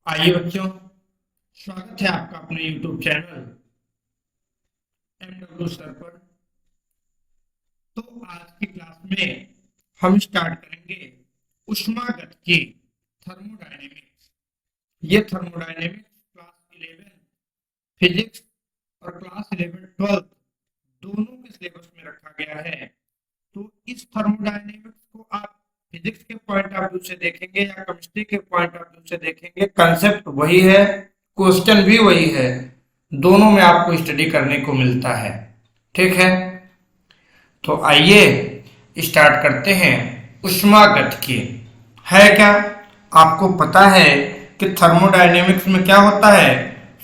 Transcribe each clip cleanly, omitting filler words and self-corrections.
आइए बच्चों, स्वागत है आपका अपने YouTube चैनल MW सर पर। तो आज की क्लास में हम स्टार्ट करेंगे ऊष्मागतिकी थर्मोडायनेमिक्स। ये थर्मोडायनेमिक्स क्लास 11 फिजिक्स और क्लास 11 12 दोनों के सिलेबस में रखा गया है। तो इस थर्मोडायनेमिक्स को आप फिजिक्स के पॉइंट ऑफ व्यू से देखेंगे या केमिस्ट्री के पॉइंट ऑफ व्यू से देखेंगे, कंसेप्ट वही है, क्वेश्चन भी वही है, दोनों में आपको स्टडी करने को मिलता है। ठीक है, तो आइए स्टार्ट करते हैं। ऊष्मागतिकी है क्या? आपको पता है कि थर्मोडायनेमिक्स में क्या होता है?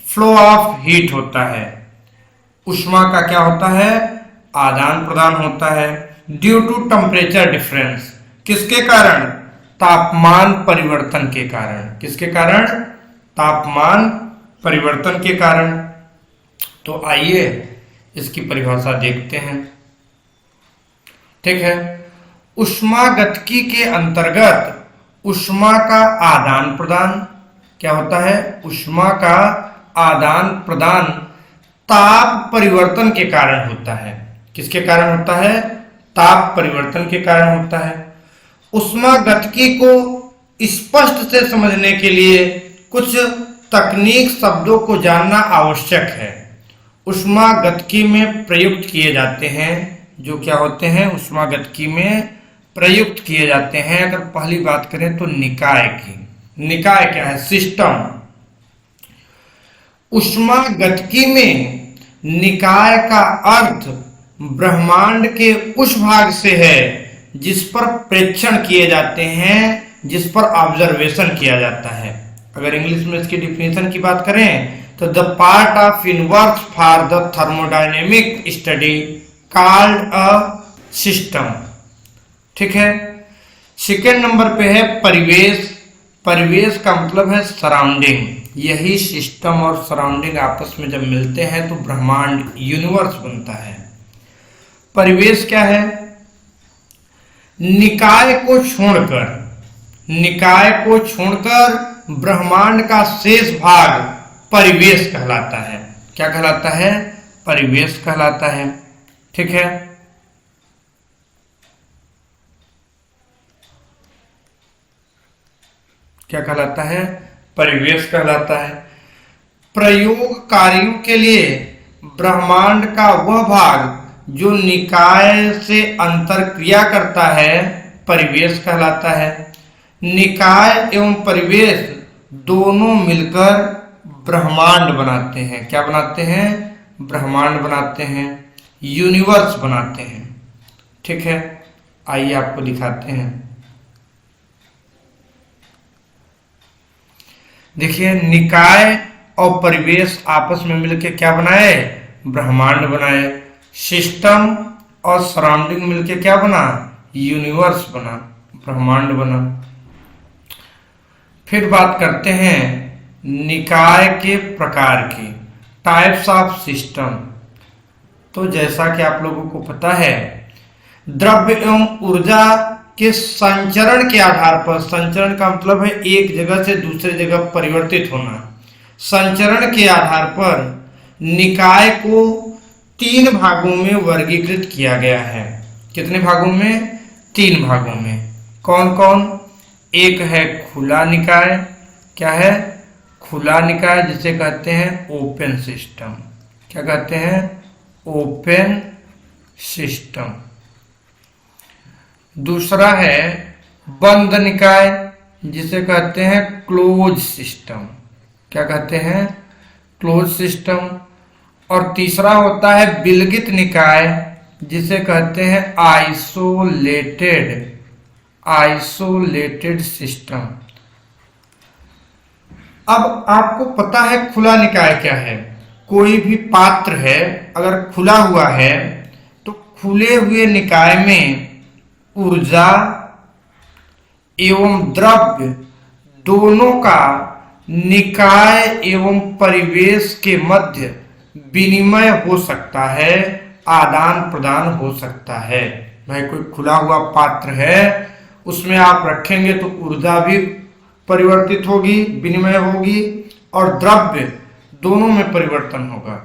फ्लो ऑफ हीट होता है। ऊष्मा का क्या होता है? आदान प्रदान होता है ड्यू टू टेम्परेचर डिफरेंस। किसके कारण? तापमान परिवर्तन के कारण। किसके कारण? तापमान परिवर्तन के कारण। तो आइए इसकी परिभाषा देखते हैं। ठीक है, ऊष्मागतिकी के अंतर्गत ऊष्मा का आदान प्रदान क्या होता है? ऊष्मा का आदान प्रदान ताप परिवर्तन के कारण होता है। किसके कारण होता है? ताप परिवर्तन के कारण होता है। ऊष्मागतिकी को स्पष्ट से समझने के लिए कुछ तकनीक शब्दों को जानना आवश्यक है। ऊष्मागतिकी में प्रयुक्त किए जाते हैं जो क्या होते हैं? ऊष्मागतिकी में प्रयुक्त किए जाते हैं। अगर पहली बात करें तो निकाय की। निकाय क्या है? सिस्टम। ऊष्मागतिकी में निकाय का अर्थ ब्रह्मांड के उस भाग से है जिस पर प्रेक्षण किए जाते हैं, जिस पर ऑब्जर्वेशन किया जाता है। अगर इंग्लिश में इसकी डिफिनेशन की बात करें तो the part of universe for the thermodynamic study called a system. ठीक है, सेकेंड नंबर पे है परिवेश। परिवेश का मतलब है सराउंडिंग। यही सिस्टम और सराउंडिंग आपस में जब मिलते हैं तो ब्रह्मांड यूनिवर्स बनता है। परिवेश क्या है? निकाय को छोड़कर ब्रह्मांड का शेष भाग परिवेश कहलाता है। क्या कहलाता है? परिवेश कहलाता है। ठीक है, क्या कहलाता है? परिवेश कहलाता है। प्रयोग कार्यों के लिए ब्रह्मांड का वह भाग जो निकाय से अंतर क्रिया करता है परिवेश कहलाता है। निकाय एवं परिवेश दोनों मिलकर ब्रह्मांड बनाते हैं। क्या बनाते हैं? ब्रह्मांड बनाते हैं, यूनिवर्स बनाते हैं। ठीक है, आइए आपको दिखाते हैं। देखिए, निकाय और परिवेश आपस में मिलकर क्या बनाए? ब्रह्मांड बनाए। सिस्टम और सराउंडिंग मिलकर क्या बना? यूनिवर्स बना, ब्रह्मांड बना। फिर बात करते हैं निकाय के प्रकार की, टाइप्स ऑफ सिस्टम। तो जैसा कि आप लोगों को पता है, द्रव्य एवं ऊर्जा के संचरण के आधार पर, संचरण का मतलब है एक जगह से दूसरे जगह परिवर्तित होना, संचरण के आधार पर निकाय को 3 भागों में वर्गीकृत किया गया है। कितने भागों में? 3 भागों में। कौन कौन? एक है खुला निकाय। क्या है? खुला निकाय, जिसे कहते हैं ओपन सिस्टम। क्या कहते हैं? Open system. दूसरा है बंद निकाय, जिसे कहते हैं क्लोज सिस्टम। क्या कहते हैं? Close system. और तीसरा होता है विलगित निकाय, जिसे कहते हैं आइसोलेटेड सिस्टम। अब आपको पता है खुला निकाय क्या है। कोई भी पात्र है अगर खुला हुआ है तो खुले हुए निकाय में ऊर्जा एवं द्रव्य दोनों का निकाय एवं परिवेश के मध्य विनिमय हो सकता है, आदान प्रदान हो सकता है। भाई कोई खुला हुआ पात्र है, उसमें आप रखेंगे तो ऊर्जा भी परिवर्तित होगी, विनिमय होगी, और द्रव्य दोनों में परिवर्तन होगा,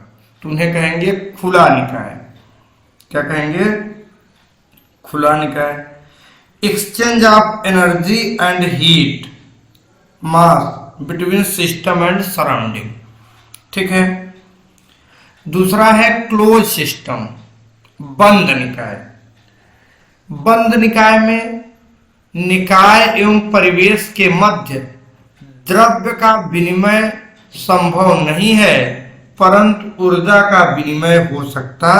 तो उन्हें कहेंगे खुला निकाय। क्या कहेंगे? खुला निकाय। Exchange of energy and heat mass between system and surrounding. ठीक है। दूसरा है क्लोज सिस्टम, बंद निकाय। बंद निकाय में निकाय एवं परिवेश के मध्य द्रव्य का विनिमय संभव नहीं है, परंतु ऊर्जा का विनिमय हो सकता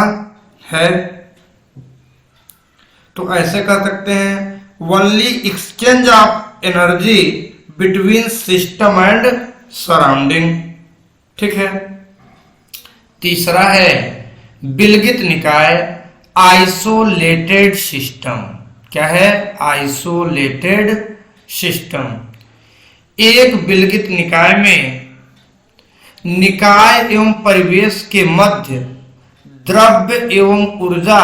है। तो ऐसे कर सकते हैं, only exchange of energy between system and surrounding. ठीक है। तीसरा है विलगित निकाय, आइसोलेटेड सिस्टम। क्या है? Isolated system. एक विलगित निकाय में निकाय एवं परिवेश के मध्य द्रव्य एवं ऊर्जा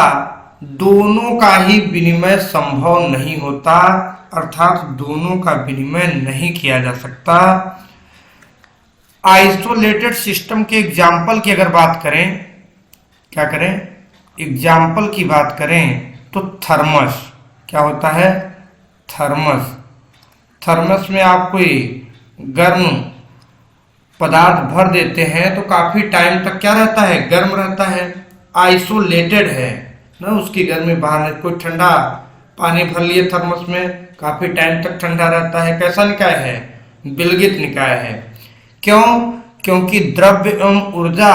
दोनों का ही विनिमय संभव नहीं होता, अर्थात दोनों का विनिमय नहीं किया जा सकता। आइसोलेटेड सिस्टम के एग्जाम्पल की अगर बात करें, क्या करें? एग्जाम्पल की बात करें तो थर्मस। क्या होता है? थर्मस। थर्मस में आप कोई गर्म पदार्थ भर देते हैं तो काफी टाइम तक क्या रहता है? गर्म रहता है। आइसोलेटेड है ना, उसकी गर्मी बाहर नहीं। कोई ठंडा पानी भर लिए थर्मस में, काफी टाइम तक ठंडा रहता है। कैसा निकाय है? विलगित निकाय है। क्यों? क्योंकि द्रव्य एवं ऊर्जा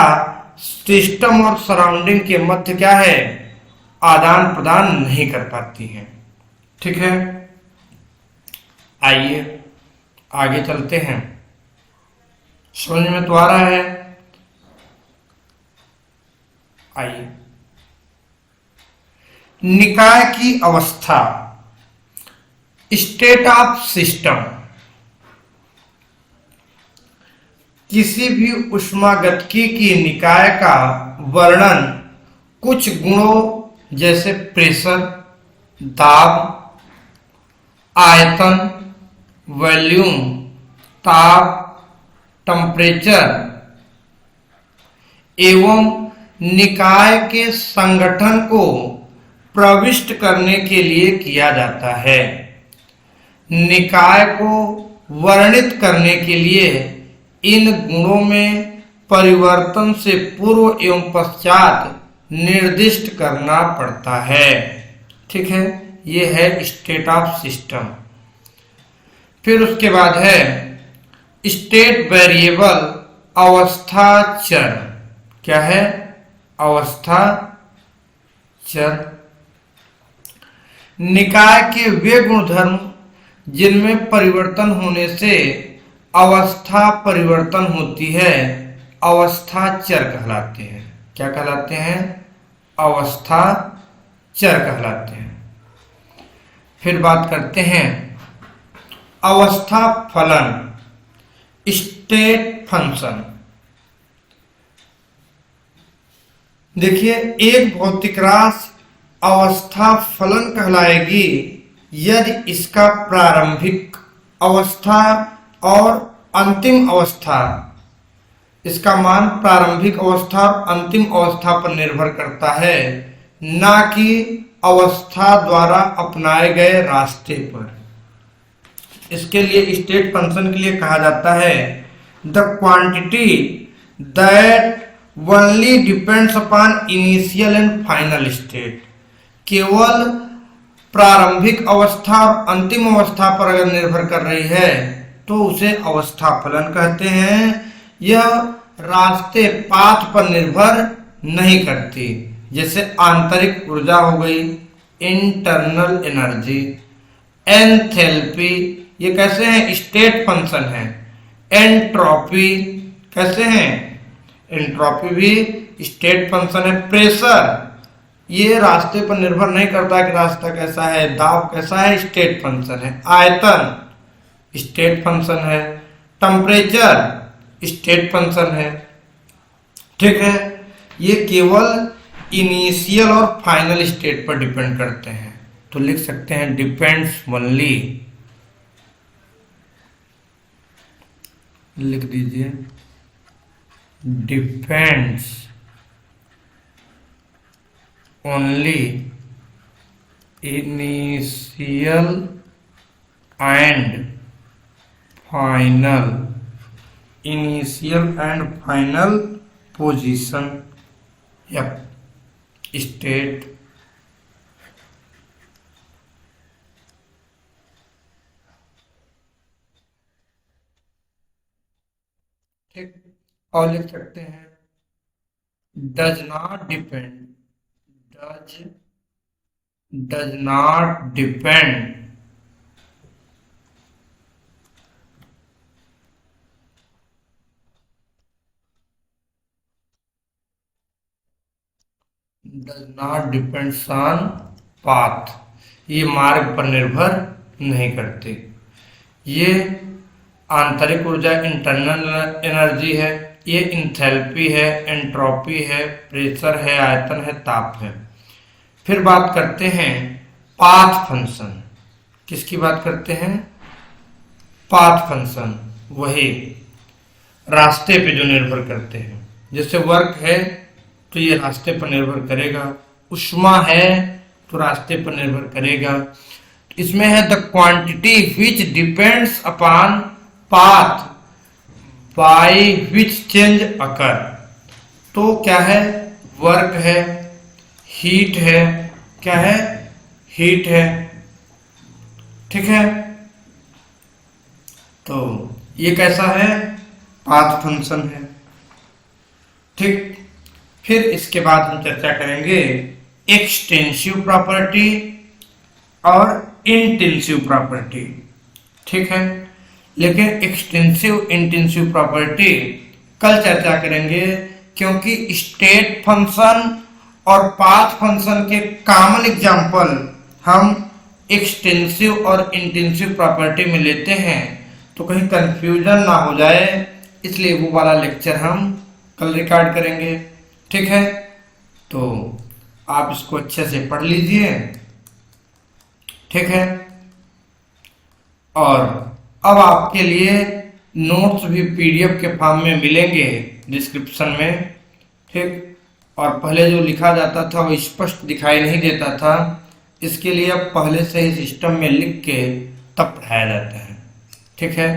सिस्टम और सराउंडिंग के मध्य क्या है? आदान प्रदान नहीं कर पाती हैं। ठीक है। आइए आगे चलते हैं। समझ में तो आ रहा है? आइए, निकाय की अवस्था, स्टेट ऑफ सिस्टम। किसी भी ऊष्मागतिकी की निकाय का वर्णन कुछ गुणों जैसे प्रेशर, दाब, आयतन, वॉल्यूम, ताप, टेम्परेचर एवं निकाय के संगठन को प्रविष्ट करने के लिए किया जाता है। निकाय को वर्णित करने के लिए इन गुणों में परिवर्तन से पूर्व एवं पश्चात निर्दिष्ट करना पड़ता है। ठीक है। ये है स्टेट ऑफ सिस्टम। फिर उसके बाद है स्टेट वेरिएबल, अवस्था चर। क्या है? अवस्था चर। निकाय के वे गुणधर्म जिनमें परिवर्तन होने से अवस्था परिवर्तन होती है, अवस्था चर कहलाते हैं। क्या कहलाते हैं? अवस्था चर कहलाते हैं। फिर बात करते हैं अवस्था फलन, स्टेट फंक्शन। देखिए, एक भौतिक राशि अवस्था फलन कहलाएगी यदि इसका प्रारंभिक अवस्था और अंतिम अवस्था, इसका मान प्रारंभिक अवस्था और अंतिम अवस्था पर निर्भर करता है, ना कि अवस्था द्वारा अपनाए गए रास्ते पर। इसके लिए स्टेट फंक्शन के लिए कहा जाता है the quantity that only depends upon initial and final state. केवल प्रारंभिक अवस्था और अंतिम अवस्था पर अगर निर्भर कर रही है तो उसे अवस्था फलन कहते हैं। यह रास्ते पाथ पर निर्भर नहीं करती, जैसे आंतरिक ऊर्जा हो गई, इंटरनल एनर्जी, एंथैल्पी, ये कैसे हैं? स्टेट फंक्शन है। एंट्रोपी कैसे हैं? एंट्रोपी भी स्टेट फंक्शन है। प्रेशर, ये रास्ते पर निर्भर नहीं करता कि रास्ता कैसा है, दाब कैसा है, स्टेट फंक्शन है। आयतन स्टेट फंक्शन है। टेम्परेचर स्टेट फंक्शन है। ठीक है। ये केवल इनिशियल और फाइनल स्टेट पर डिपेंड करते हैं, तो लिख सकते हैं डिपेंड्स ओनली लिख दीजिए, depends only initial and final, initial and final position या स्टेट। ठीक। और लिख सकते हैं does not depend, does does not depend does not depends on path, ये मार्ग पर निर्भर नहीं करते। ये आंतरिक ऊर्जा इंटरनल एनर्जी है, ये इंथैल्पी है, एंट्रोपी है, प्रेशर है, आयतन है, ताप है। फिर बात करते हैं पाथ फंक्शन। किसकी बात करते हैं? पाथ फंक्शन, वही रास्ते पे जो निर्भर करते हैं। जैसे वर्क है तो ये रास्ते पर निर्भर करेगा, उष्मा है तो रास्ते पर निर्भर करेगा। इसमें है the quantity which depends upon path by which change occur. तो क्या है? वर्क है, हीट है, क्या है? हीट है। ठीक है, तो ये कैसा है? पाथ फंक्शन है। ठीक। फिर इसके बाद हम चर्चा करेंगे एक्सटेंसिव प्रॉपर्टी और इंटेंसिव प्रॉपर्टी। ठीक है, लेकिन एक्सटेंसिव इंटेंसिव प्रॉपर्टी कल चर्चा करेंगे, क्योंकि स्टेट फंक्शन और पाथ फंक्शन के कॉमन एग्जांपल हम एक्सटेंसिव और इंटेंसिव प्रॉपर्टी में लेते हैं, तो कहीं कंफ्यूजन ना हो जाए, इसलिए वो वाला लेक्चर हम कल रिकॉर्ड करेंगे। ठीक है, तो आप इसको अच्छे से पढ़ लीजिए। ठीक है, और अब आपके लिए नोट्स भी पीडीएफ के फॉर्म में मिलेंगे डिस्क्रिप्शन में। ठीक। और पहले जो लिखा जाता था वो स्पष्ट दिखाई नहीं देता था, इसके लिए अब पहले से ही सिस्टम में लिख के तब पढ़ाया जाता है। ठीक है,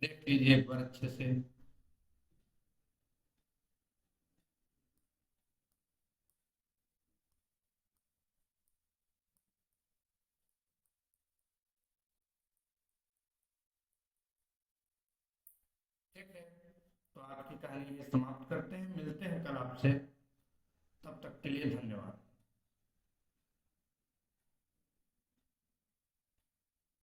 देख लीजिए एक बार अच्छे से। ठीक है, तो आज की कहानी ये समाप्त करते हैं, मिलते हैं कल आपसे, तब तक के लिए धन्यवाद।